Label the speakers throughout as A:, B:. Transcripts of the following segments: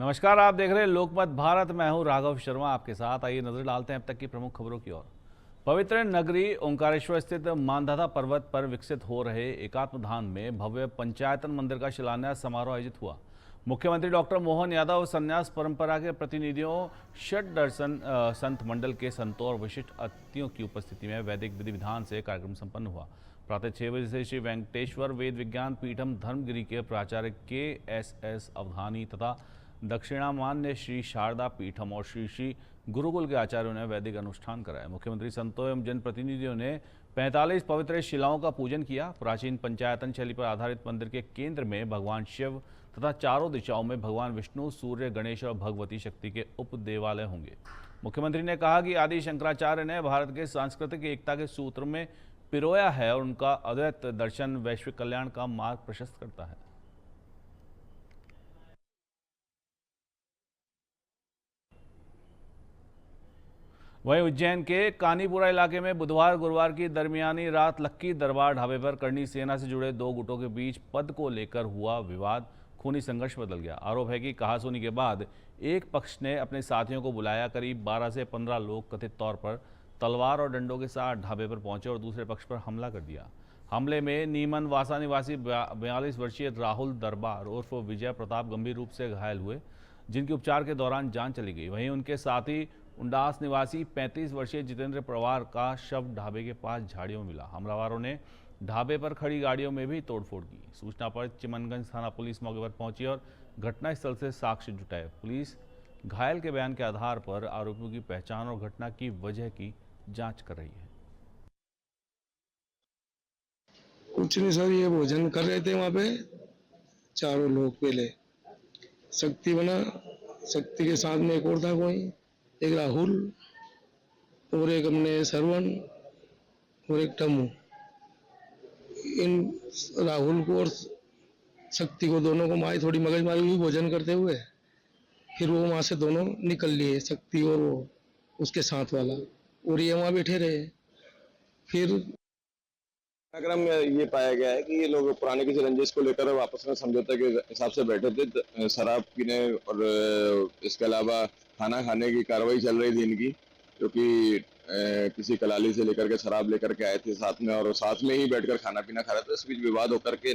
A: नमस्कार, आप देख रहे हैं लोकमत भारत। मैं हूं राघव शर्मा आपके साथ। आइए नजर डालते हैं अब तक की प्रमुख खबरों की ओर। पवित्र नगरी ओंकारेश्वर स्थित मानधाता पर्वत पर विकसित हो रहे एकात्म धाम में भव्य पंचायतन मंदिर का शिलान्यास समारोह आयोजित हुआ। मुख्यमंत्री डॉक्टर मोहन यादव और संन्यास परंपरा के प्रतिनिधियों, षट दर्शन संत मंडल के संतों और विशिष्ट अतिथियों की उपस्थिति में वैदिक विधि विधान से कार्यक्रम संपन्न हुआ। प्रातः 6 बजे से श्री वेंकटेश्वर वेद विज्ञान पीठम धर्मगिरी के प्राचार्य KSS अवधानी तथा दक्षिणामान्य श्री शारदा पीठम और श्री श्री गुरुकुल के आचार्यों ने वैदिक अनुष्ठान कराया। मुख्यमंत्री संतों एवं जनप्रतिनिधियों ने 45 पवित्र शिलाओं का पूजन किया। प्राचीन पंचायतन शैली पर आधारित मंदिर के केंद्र में भगवान शिव तथा चारों दिशाओं में भगवान विष्णु, सूर्य, गणेश और भगवती शक्ति के उप देवालय होंगे। मुख्यमंत्री ने कहा कि आदि शंकराचार्य ने भारत के सांस्कृतिक एकता के सूत्र में पिरोया है और उनका अद्वैत दर्शन वैश्विक कल्याण का मार्ग प्रशस्त करता है। वहीं उज्जैन के कानीपुरा इलाके में बुधवार गुरुवार की दरमियानी रात लक्की दरबार ढाबे पर करनी सेना से जुड़े दो गुटों के बीच पद को लेकर हुआ विवाद खूनी संघर्ष बदल गया। आरोप है कि कहासुनी के बाद एक पक्ष ने अपने साथियों को बुलाया। करीब 12 से 15 लोग कथित तौर पर तलवार और डंडों के साथ ढाबे पर पहुंचे और दूसरे पक्ष पर हमला कर दिया। हमले में नीमन वासा निवासी 42 वर्षीय राहुल दरबार उर्फ विजय प्रताप गंभीर रूप से घायल हुए, जिनकी उपचार के दौरान जान चली गई। वहीं उनके साथी उंडास निवासी 35 वर्षीय जितेंद्र पवार का शव ढाबे के पास झाड़ियों में मिला। हमलावरों ने ढाबे पर खड़ी गाड़ियों में भी तोड़फोड़ की। सूचना पर चिमनगंज थाना पुलिस मौके पर पहुंची और घटनास्थल से साक्ष्य जुटाए। पुलिस घायल के बयान के आधार पर आरोपियों की पहचान और घटना की वजह की जांच कर रही है।
B: कुछ नहीं सर, ये भोजन कर रहे थे वहां पे चारों लोग। पहले शक्ति बना, शक्ति के साथ में एक और था, कोई एक राहुल और एक अपने सरवण और एक टम्मू। इन राहुल को और शक्ति को दोनों को मारी, थोड़ी मगजमारी हुई भोजन करते हुए। फिर वो वहां से दोनों निकल लिए, शक्ति और वो उसके साथ वाला, और ये वहां बैठे रहे। फिर
C: घटनाक्रम में ये पाया गया है कि ये लोग पुराने किसी रंजिश को लेकर आपस में समझौते के हिसाब से बैठे थे। शराब पीने और इसके अलावा खाना खाने की कार्रवाई चल रही थी इनकी, क्योंकि किसी कलाली से लेकर के शराब लेकर के आए थे साथ में, और साथ में ही बैठकर खाना पीना खा रहे थे। इस बीच विवाद होकर के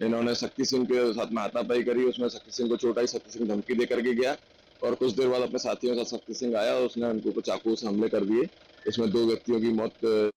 C: इन्होंने शक्ति सिंह के साथ में हाथापाई करी। उसमें शक्ति सिंह को चोट आई। शक्ति सिंह धमकी दे करके गया और कुछ देर बाद अपने साथियों के साथ शक्ति सिंह आया और उसने उनको चाकू से हमले कर दिए। इसमें 2 व्यक्तियों की मौत।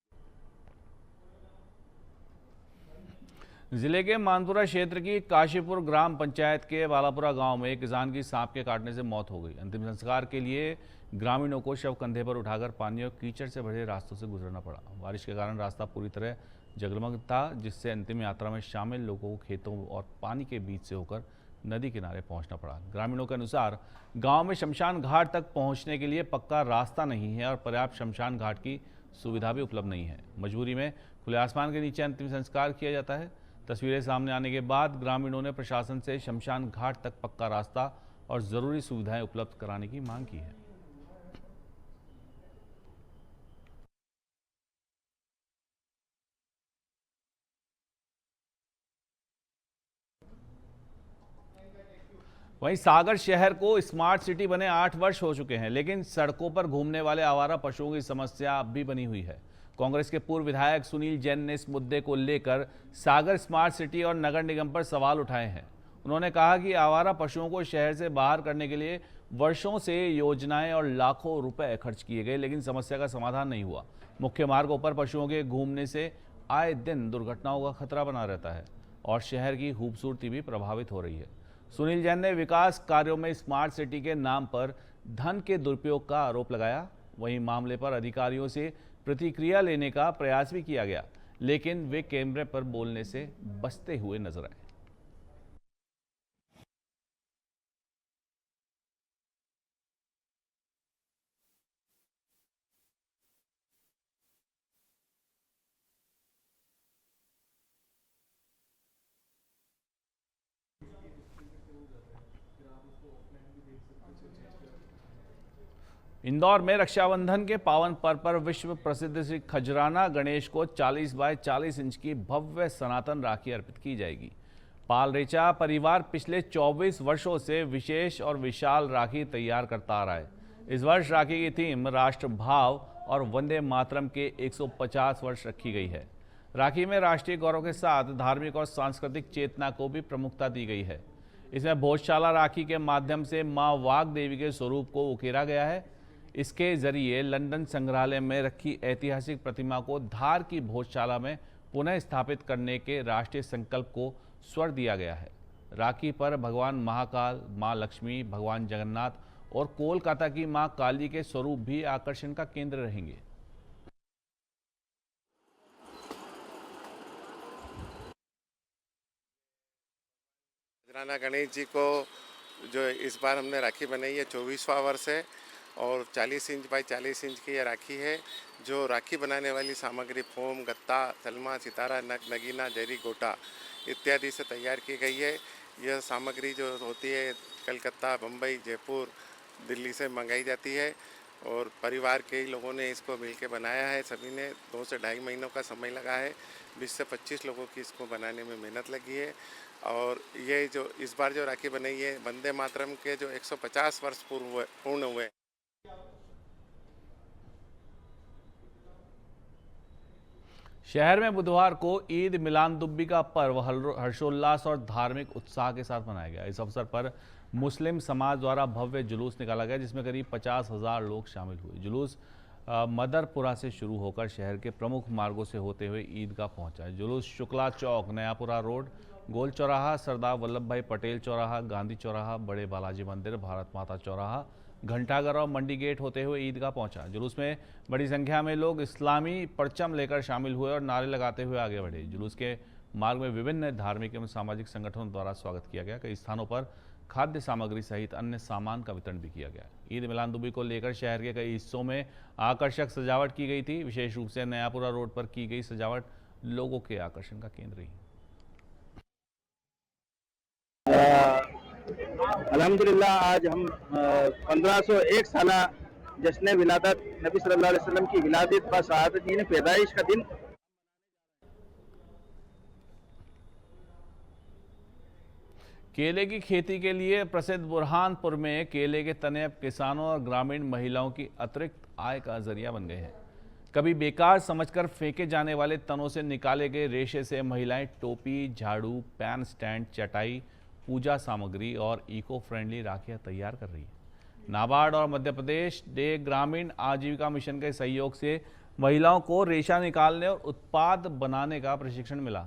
A: जिले के मानपुरा क्षेत्र की काशीपुर ग्राम पंचायत के वालापुरा गांव में एक किसान की सांप के काटने से मौत हो गई। अंतिम संस्कार के लिए ग्रामीणों को शव कंधे पर उठाकर पानी और कीचड़ से भरे रास्तों से गुजरना पड़ा। बारिश के कारण रास्ता पूरी तरह जलमग्न था, जिससे अंतिम यात्रा में शामिल लोगों को खेतों और पानी के बीच से होकर नदी किनारे पहुंचना पड़ा। ग्रामीणों के अनुसार गांव में शमशान घाट तक पहुंचने के लिए पक्का रास्ता नहीं है और पर्याप्त शमशान घाट की सुविधा भी उपलब्ध नहीं है। मजबूरी में खुले आसमान के नीचे अंतिम संस्कार किया जाता है। तस्वीरें सामने आने के बाद ग्रामीणों ने प्रशासन से शमशान घाट तक पक्का रास्ता और जरूरी सुविधाएं उपलब्ध कराने की मांग की है। वहीं सागर शहर को स्मार्ट सिटी बने 8 वर्ष हो चुके हैं, लेकिन सड़कों पर घूमने वाले आवारा पशुओं की समस्या अब भी बनी हुई है। कांग्रेस के पूर्व विधायक सुनील जैन ने इस मुद्दे को लेकर सागर स्मार्ट सिटी और नगर निगम पर सवाल उठाए हैं। उन्होंने कहा कि आवारा पशुओं को शहर से बाहर करने के लिए वर्षों से योजनाएं और लाखों रुपए खर्च किए गए, लेकिन समस्या का समाधान नहीं हुआ। मुख्य मार्गों पर पशुओं के घूमने से आए दिन दुर्घटनाओं का खतरा बना रहता है और शहर की खूबसूरती भी प्रभावित हो रही है। सुनील जैन ने विकास कार्यों में स्मार्ट सिटी के नाम पर धन के दुरुपयोग का आरोप लगाया। वहीं मामले पर अधिकारियों से प्रतिक्रिया लेने का प्रयास भी किया गया, लेकिन वे कैमरे पर बोलने से बचते हुए नजर आए। इंदौर में रक्षाबंधन के पावन पर्व पर विश्व प्रसिद्ध श्री खजराना गणेश को 40 बाय 40 इंच की भव्य सनातन राखी अर्पित की जाएगी। पालरेचा परिवार पिछले 24 वर्षों से विशेष और विशाल राखी तैयार करता आ रहा है। इस वर्ष राखी की थीम राष्ट्र भाव और वंदे मातरम के 150 वर्ष रखी गई है। राखी में राष्ट्रीय गौरव के साथ धार्मिक और सांस्कृतिक चेतना को भी प्रमुखता दी गई है। इसमें भोजशाला राखी के माध्यम से मां वाग देवी के स्वरूप को उकेरा गया है। इसके जरिए लंदन संग्रहालय में रखी ऐतिहासिक प्रतिमा को धार की भोजशाला में पुनः स्थापित करने के राष्ट्रीय संकल्प को स्वर दिया गया है। राखी पर भगवान महाकाल, मां लक्ष्मी, भगवान जगन्नाथ और कोलकाता की मां काली के स्वरूप भी आकर्षण का केंद्र रहेंगे।
D: राणा गणेश जी को जो इस बार हमने राखी बनाई है 24वां वर्ष है और 40 इंच बाई 40 इंच की ये राखी है। जो राखी बनाने वाली सामग्री फोम, गत्ता, तलमा, सितारा, नग, नगीना, जरी, गोटा इत्यादि से तैयार की गई है। यह सामग्री जो होती है कलकत्ता, बम्बई, जयपुर, दिल्ली से मंगाई जाती है और परिवार के ही लोगों ने इसको मिलकर बनाया है। सभी ने 2 से ढाई महीनों का समय लगा है। 20 से 25 लोगों की इसको बनाने में मेहनत लगी है। और ये जो इस बार जो राखी बनाई है वंदे मातरम के जो 150 वर्ष पूर्ण हुए।
A: शहर में बुधवार को ईद मिलादुन्नबी का पर्व हर्षोल्लास और धार्मिक उत्साह के साथ मनाया गया। इस अवसर पर मुस्लिम समाज द्वारा भव्य जुलूस निकाला गया, जिसमें करीब 50,000 लोग शामिल हुए। जुलूस मदरपुरा से शुरू होकर शहर के प्रमुख मार्गों से होते हुए ईदगाह पहुंचा। जुलूस शुक्ला चौक, नयापुरा रोड, गोल चौराहा, सरदार वल्लभ भाई पटेल चौराहा, गांधी चौराहा, बड़े बालाजी मंदिर, भारत माता चौराहा, घंटाघर और मंडी गेट होते हुए ईदगाह पहुंचा। जुलूस में बड़ी संख्या में लोग इस्लामी परचम लेकर शामिल हुए और नारे लगाते हुए आगे बढ़े। जुलूस के मार्ग में विभिन्न धार्मिक एवं सामाजिक संगठनों द्वारा स्वागत किया गया। कई स्थानों पर खाद्य सामग्री सहित अन्य सामान का वितरण भी किया गया। ईद मिलादुन्नबी को लेकर शहर के कई हिस्सों में आकर्षक सजावट की गई थी। विशेष रूप से नयापुरा रोड पर की गई सजावट लोगों के आकर्षण का केंद्र रही।
E: अल्हम्दुलिल्लाह आज हम 1501 साला जश्न विलादत नबी सल्लल्लाहु अलैहि वसल्लम की विलादत व शहादत दिन पैदाइश का दिन।
A: केले की खेती के लिए प्रसिद्ध बुरहानपुर में केले के तने अब किसानों और ग्रामीण महिलाओं की अतिरिक्त आय का जरिया बन गए हैं। कभी बेकार समझकर फेंके जाने वाले तनों से निकाले गए रेशे से महिलाएं टोपी, झाड़ू, पैन स्टैंड, चटाई, पूजा सामग्री और इको फ्रेंडली राखियां तैयार कर रही है। नाबार्ड और मध्य प्रदेश डे ग्रामीण आजीविका मिशन के सहयोग से महिलाओं को रेशा निकालने और उत्पाद बनाने का प्रशिक्षण मिला।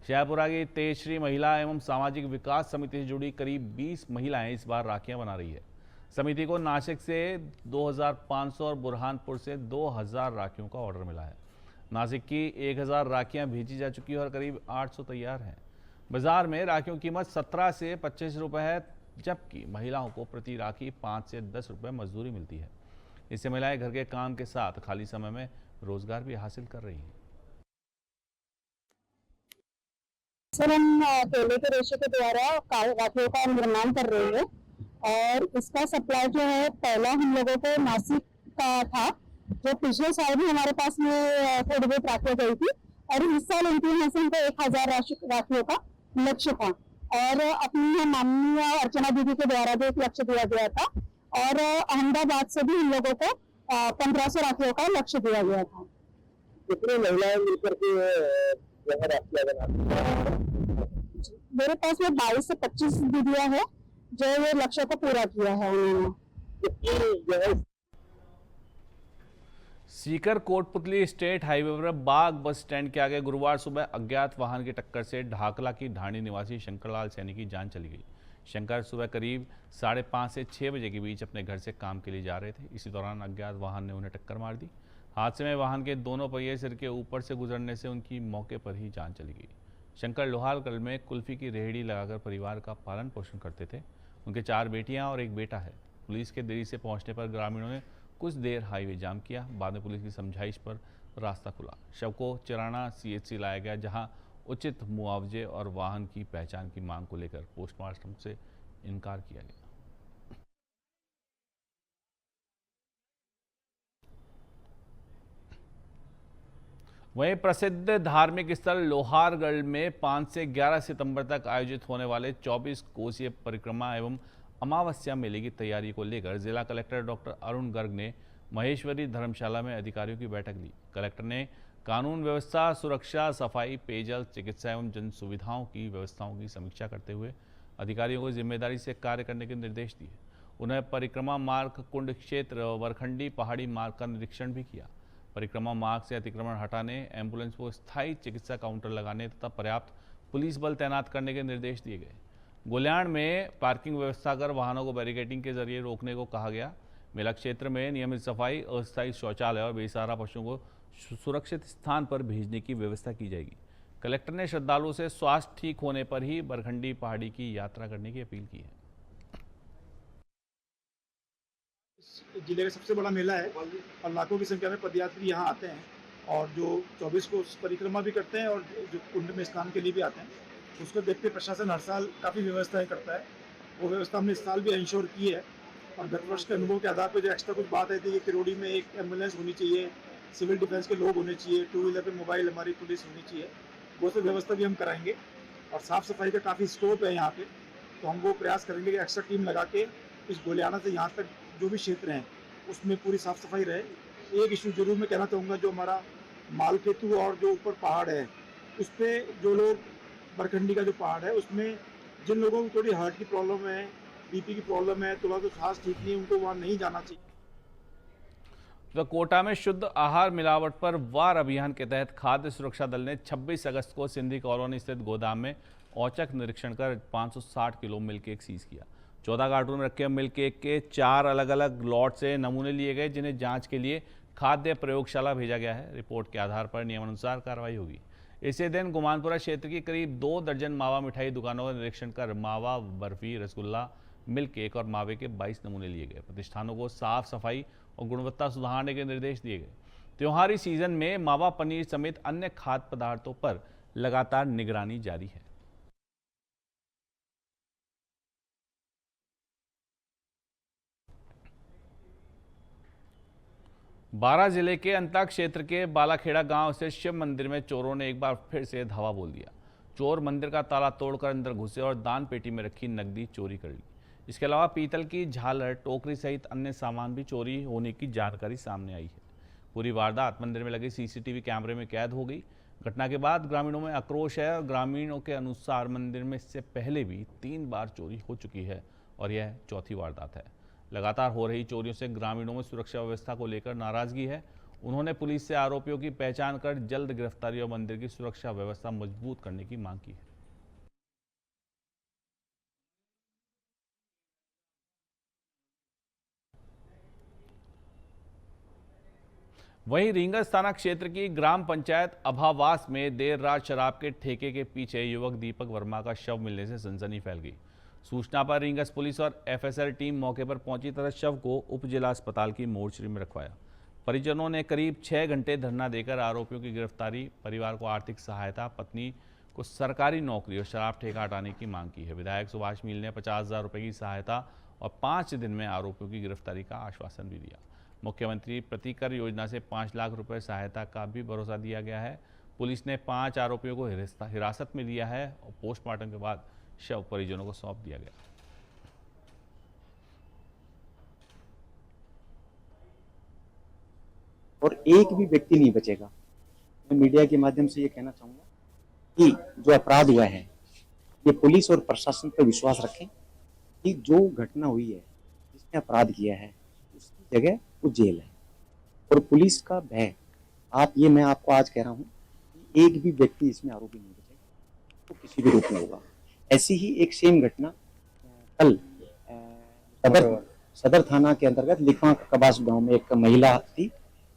A: शाहपुरा की तेजश्री महिला एवं सामाजिक विकास समिति से जुड़ी करीब 20 महिलाएं इस बार राखियां बना रही है। समिति को नासिक से 2500 और बुरहानपुर से 2000 राखियों का ऑर्डर मिला है। नासिक की 1000 राखियां भेजी जा चुकी है और करीब 800 तैयार हैं। बाजार में राखियों की कीमत 17 से 25 रुपये है, जबकि महिलाओं को प्रति राखी 5 से 10 रुपये मजदूरी मिलती है। इससे महिलाएं घर के काम के साथ खाली समय में रोजगार भी हासिल कर रही हैं।
F: सर, हम केले के रेशे के द्वारा राखियों का निर्माण कर रहे हैं और इसका सप्लाई जो है पहला हम लोगों को नासिक का था, जो पिछले साल भी हमारे पास में थोड़ी बहुत राखियां गई थी और इस साल उनकी यहाँ से हमको 1000 राखियों का लक्ष्य था और अपनी माननीय अर्चना दीदी के द्वारा भी एक लक्ष्य दिया गया था और अहमदाबाद से भी हम लोगों को 1500 राखियों का लक्ष्य दिया गया था।
E: कितनी महिलाएं मिलकर के राखियां बनाती?
F: मेरे पास में 22 से 25 दीदियां हैं जो ये लक्ष्य को पूरा किया है उन्होंने।
A: सीकर कोटपुतली स्टेट हाईवे पर बाग बस स्टैंड के आगे गुरुवार सुबह अज्ञात वाहन की टक्कर से ढाकला की ढाणी निवासी शंकरलाल सैनी की जान चली गई। शंकर सुबह करीब 5:30 से 6 बजे के बीच अपने घर से काम के लिए जा रहे थे। इसी दौरान अज्ञात वाहन ने उन्हें टक्कर मार दी। हादसे में वाहन के दोनों पहिए सिर के ऊपर से गुजरने से उनकी मौके पर ही जान चली गई। शंकर लोहारकल में कुल्फी की रेहड़ी लगाकर परिवार का पालन पोषण करते थे। उनके 4 बेटियां और 1 बेटा है। पुलिस के देरी से पहुंचने पर ग्रामीणों ने कुछ देर हाईवे जाम किया। बाद में पुलिस की समझाइश पर रास्ता खुला। शव को चिराना CHC लाया गया, जहां उचित मुआवजे और वाहन की पहचान की मांग को लेकर पोस्टमार्टम से इनकार किया गया। वहीं प्रसिद्ध धार्मिक स्थल लोहारगढ़ में 5 से 11 सितंबर तक आयोजित होने वाले 24 कोसीय परिक्रमा एवं अमावस्या मेले की तैयारी को लेकर जिला कलेक्टर डॉक्टर अरुण गर्ग ने महेश्वरी धर्मशाला में अधिकारियों की बैठक ली। कलेक्टर ने कानून व्यवस्था, सुरक्षा, सफाई, पेयजल, चिकित्सा एवं जन सुविधाओं की व्यवस्थाओं की समीक्षा करते हुए अधिकारियों को जिम्मेदारी से कार्य करने के निर्देश दिए। उन्हें परिक्रमा मार्ग, कुंड क्षेत्र, वरखंडी पहाड़ी मार्ग का निरीक्षण भी किया। परिक्रमा मार्ग से अतिक्रमण हटाने, एम्बुलेंस को स्थायी चिकित्सा काउंटर लगाने तथा पर्याप्त पुलिस बल तैनात करने के निर्देश दिए गए। गोल्याण में पार्किंग व्यवस्था कर वाहनों को बैरिकेडिंग के जरिए रोकने को कहा गया। मेला क्षेत्र में नियमित सफाई, अस्थायी शौचालय और बेसहारा पशुओं को सुरक्षित स्थान पर भेजने की व्यवस्था की जाएगी। कलेक्टर ने श्रद्धालुओं से स्वास्थ्य ठीक होने पर ही बरखंडी पहाड़ी की यात्रा करने की अपील की है।
G: जिले का सबसे बड़ा मेला है और लाखों की संख्या में पदयात्री यहाँ आते हैं और जो 24 को परिक्रमा भी करते हैं और जो कुंड में स्नान के लिए भी आते हैं। उसको देखते प्रशासन हर साल काफ़ी व्यवस्थाएं करता है। वो व्यवस्था हमने इस साल भी इंश्योर की है और गत वर्ष के अनुभव के आधार पर जो एक्स्ट्रा कुछ बात आई थी कि किरोड़ी में एक एम्बुलेंस होनी चाहिए, सिविल डिफेंस के लोग होने चाहिए, 2 व्हीलर पे मोबाइल हमारी पुलिस होनी चाहिए, वो सब व्यवस्था भी हम कराएंगे। और साफ़ सफाई का काफ़ी स्कोप है यहाँ पे, तो हम वो प्रयास करेंगे कि एक्स्ट्रा टीम लगा के इस गोलियाना से यहाँ तक जो भी क्षेत्र हैं उसमें पूरी साफ सफाई रहे। एक इशू जरूर मैं कहना चाहूँगा, जो हमारा मालखेतु और जो ऊपर पहाड़ है उस पर जो लोग बरखंडी का जो पहाड़ है उसमें जिन लोगों को थोड़ी हार्ट की प्रॉब्लम है, बीपी की प्रॉब्लम है, थोड़ा तो सांस ठीक नहीं है, उनको वहाँ नहीं जाना चाहिए।
A: तो कोटा में शुद्ध आहार मिलावट पर वार अभियान के तहत खाद्य सुरक्षा दल ने 26 अगस्त को सिंधी कॉलोनी स्थित गोदाम में औचक निरीक्षण कर 560 किलो मिल्क केक सीज किया। 14 कार्टून में रखे मिल्क केक के 4 अलग अलग लॉट से नमूने लिए गए, जिन्हें जांच के लिए खाद्य प्रयोगशाला भेजा गया है। रिपोर्ट के आधार पर नियमानुसार कार्रवाई होगी। इसी दिन गुमानपुरा क्षेत्र की करीब 2 दर्जन मावा मिठाई दुकानों का निरीक्षण कर मावा बर्फी, रसगुल्ला, मिल्क केक और मावे के 22 नमूने लिए गए। प्रतिष्ठानों को साफ सफाई और गुणवत्ता सुधारने के निर्देश दिए गए। त्योहारी सीजन में मावा पनीर समेत अन्य खाद्य पदार्थों पर लगातार निगरानी जारी है। बारां जिले के अंता क्षेत्र के बालाखेड़ा गांव से शिव मंदिर में चोरों ने एक बार फिर से धावा बोल दिया। चोर मंदिर का ताला तोड़कर अंदर घुसे और दान पेटी में रखी नकदी चोरी कर ली। इसके अलावा पीतल की झालर, टोकरी सहित अन्य सामान भी चोरी होने की जानकारी सामने आई है। पूरी वारदात मंदिर में लगे सीसीटीवी कैमरे में कैद हो गई। घटना के बाद ग्रामीणों में आक्रोश है और ग्रामीणों के अनुसार मंदिर में इससे पहले भी 3 बार चोरी हो चुकी है और यह चौथी वारदात है। लगातार हो रही चोरियों से ग्रामीणों में सुरक्षा व्यवस्था को लेकर नाराजगी है। उन्होंने पुलिस से आरोपियों की पहचान कर जल्द गिरफ्तारी और मंदिर की सुरक्षा व्यवस्था मजबूत करने की मांग की है। वहीं रींगस थाना क्षेत्र की ग्राम पंचायत अभावास में देर रात शराब के ठेके के पीछे युवक दीपक वर्मा का शव मिलने से सनसनी फैल गई। सूचना पर रींगस पुलिस और एफएसएल टीम मौके पर पहुंची तथा शव को उप जिला अस्पताल की मोर्चरी में रखवाया। परिजनों ने करीब 6 घंटे धरना देकर आरोपियों की गिरफ्तारी, परिवार को आर्थिक सहायता, पत्नी को सरकारी नौकरी और शराब ठेका हटाने की मांग की है। विधायक सुभाष मील ने 50,000 रुपये की सहायता और 5 दिन में आरोपियों की गिरफ्तारी का आश्वासन भी दिया। मुख्यमंत्री प्रतिकर योजना से 5 लाख रुपए सहायता का भी भरोसा दिया गया है। पुलिस ने 5 आरोपियों को हिरासत में लिया है और पोस्टमार्टम के बाद शव परिजनों को सौंप दिया गया।
H: और एक भी व्यक्ति नहीं बचेगा। मैं मीडिया के माध्यम से ये कहना चाहूंगा कि जो अपराध हुआ है, ये पुलिस और प्रशासन पर विश्वास रखें कि जो घटना हुई है, जिसने अपराध किया है उसकी जगह वो जेल है और पुलिस का भय। मैं आपको आज कह रहा हूँ कि एक भी व्यक्ति इसमें आरोपी नहीं बचेगा, तो किसी भी रूप में होगा। ऐसी ही एक सेम घटना कल सदर थाना के अंतर्गत लिखवा कबास गांव में एक महिला थी,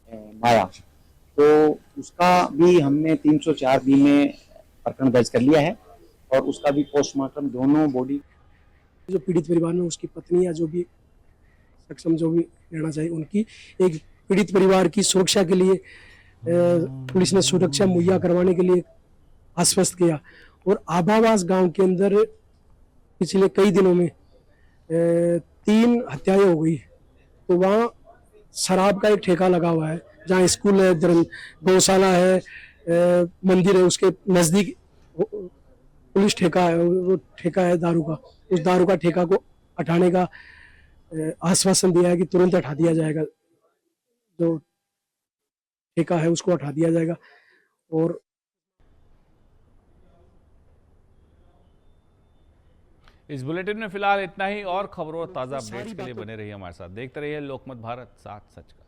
H: माया, तो उसका भी हमने 304 बी में प्रकरण दर्ज कर लिया है और उसका भी पोस्टमार्टम, दोनों बॉडी
I: जो पीड़ित परिवार में उसकी पत्नी या जो भी सक्षम जो भी रहना चाहिए, उनकी एक पीड़ित परिवार की सुरक्षा के लिए पुलिस ने सुरक्षा मुहैया करवाने के लिए आश्वस्त किया। और आभावास गांव के अंदर पिछले कई दिनों में 3 हत्याएं हो गई, तो वहाँ शराब का एक ठेका लगा हुआ है जहाँ स्कूल है, गौशाला है, मंदिर है, उसके नज़दीक पुलिस ठेका है, वो ठेका है दारू का, उस दारू का ठेका को हटाने का आश्वासन दिया है कि तुरंत हटा दिया जाएगा, जो ठेका है उसको हटा दिया जाएगा। और
A: इस बुलेटिन में फिलहाल इतना ही। और खबरों और ताज़ा अपडेट्स के लिए बने रहिए हमारे साथ। देखते रहिए लोकमत भारत, साथ सच का।